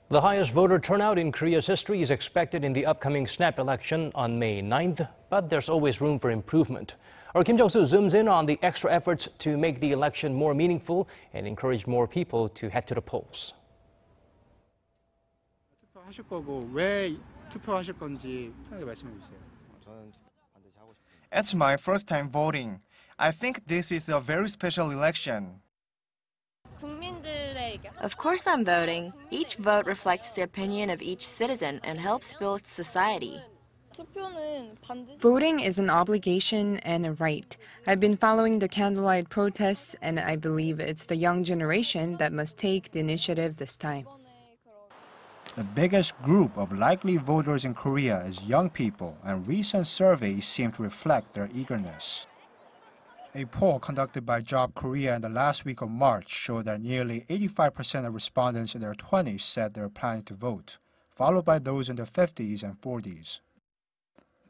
The highest voter turnout in Korea's history is expected in the upcoming snap election on May 9th, but there's always room for improvement. Our Kim Jung-soo zooms in on the extra efforts to make the election more meaningful and encourage more people to head to the polls. 투표하실 거고 왜 투표하실 건지 편하게 말씀해 주세요. It's my first time voting. I think this is a very special election. Of course I'm voting. Each vote reflects the opinion of each citizen and helps build society. Voting is an obligation and a right. I've been following the candlelight protests, and I believe it's the young generation that must take the initiative this time. The biggest group of likely voters in Korea is young people, and recent surveys seem to reflect their eagerness. A poll conducted by Job Korea in the last week of March showed that nearly 85% of respondents in their 20s said they were planning to vote, followed by those in their 50s and 40s.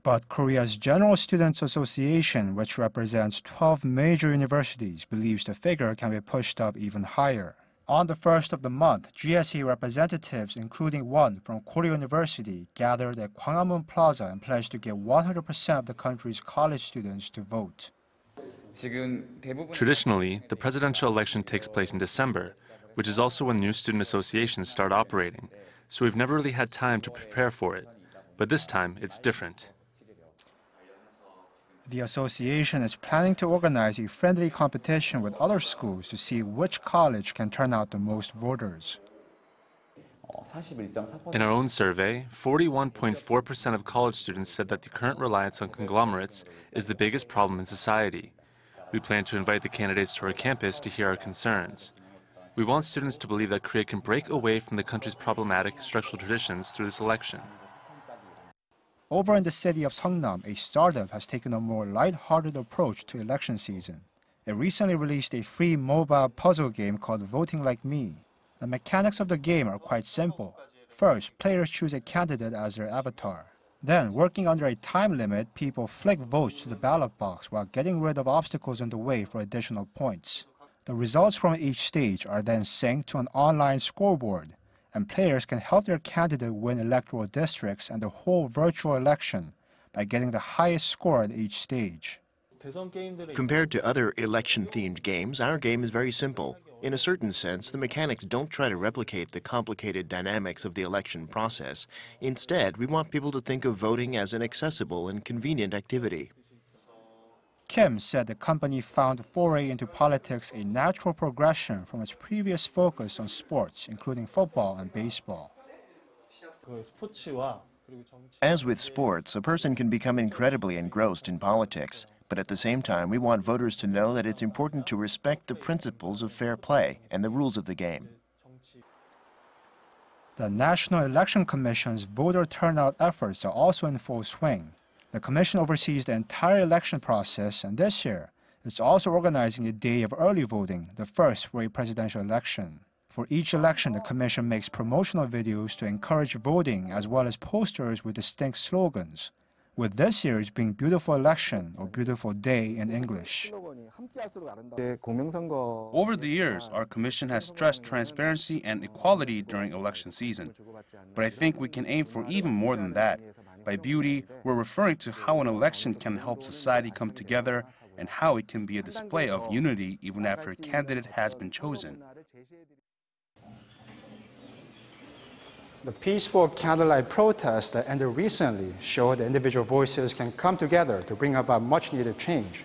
But Korea's General Students Association, which represents 12 major universities, believes the figure can be pushed up even higher. On the 1st of the month, GSE representatives, including one from Korea University, gathered at Gwanghwamun Plaza and pledged to get 100% of the country's college students to vote. Traditionally, the presidential election takes place in December, which is also when new student associations start operating, so we've never really had time to prepare for it. But this time, it's different. The association is planning to organize a friendly competition with other schools to see which college can turn out the most voters. In our own survey, 41.4% of college students said that the current reliance on conglomerates is the biggest problem in society. We plan to invite the candidates to our campus to hear our concerns. We want students to believe that Korea can break away from the country's problematic structural traditions through this election. Over in the city of Seongnam, a startup has taken a more light-hearted approach to election season. It recently released a free mobile puzzle game called Voting Like Me. The mechanics of the game are quite simple. First, players choose a candidate as their avatar. Then, working under a time limit, people flick votes to the ballot box while getting rid of obstacles in the way for additional points. The results from each stage are then synced to an online scoreboard, and players can help their candidate win electoral districts and the whole virtual election by getting the highest score at each stage. Compared to other election-themed games, our game is very simple. In a certain sense, the mechanics don't try to replicate the complicated dynamics of the election process. Instead, we want people to think of voting as an accessible and convenient activity. Kim said the company found foray into politics a natural progression from its previous focus on sports, including football and baseball. As with sports, a person can become incredibly engrossed in politics. But at the same time, we want voters to know that it's important to respect the principles of fair play and the rules of the game. The National Election Commission's voter turnout efforts are also in full swing. The commission oversees the entire election process, and this year, it's also organizing a day of early voting, the first for a presidential election. For each election, the commission makes promotional videos to encourage voting, as well as posters with distinct slogans, with this year's being Beautiful Election or Beautiful Day in English. Over the years, our commission has stressed transparency and equality during election season. But I think we can aim for even more than that. By beauty, we're referring to how an election can help society come together and how it can be a display of unity even after a candidate has been chosen. The peaceful candlelight protest that ended recently showed that individual voices can come together to bring about much-needed change.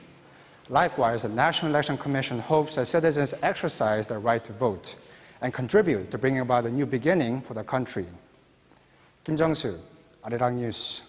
Likewise, the National Election Commission hopes that citizens exercise their right to vote and contribute to bringing about a new beginning for the country. Kim Jung-soo, Arirang News.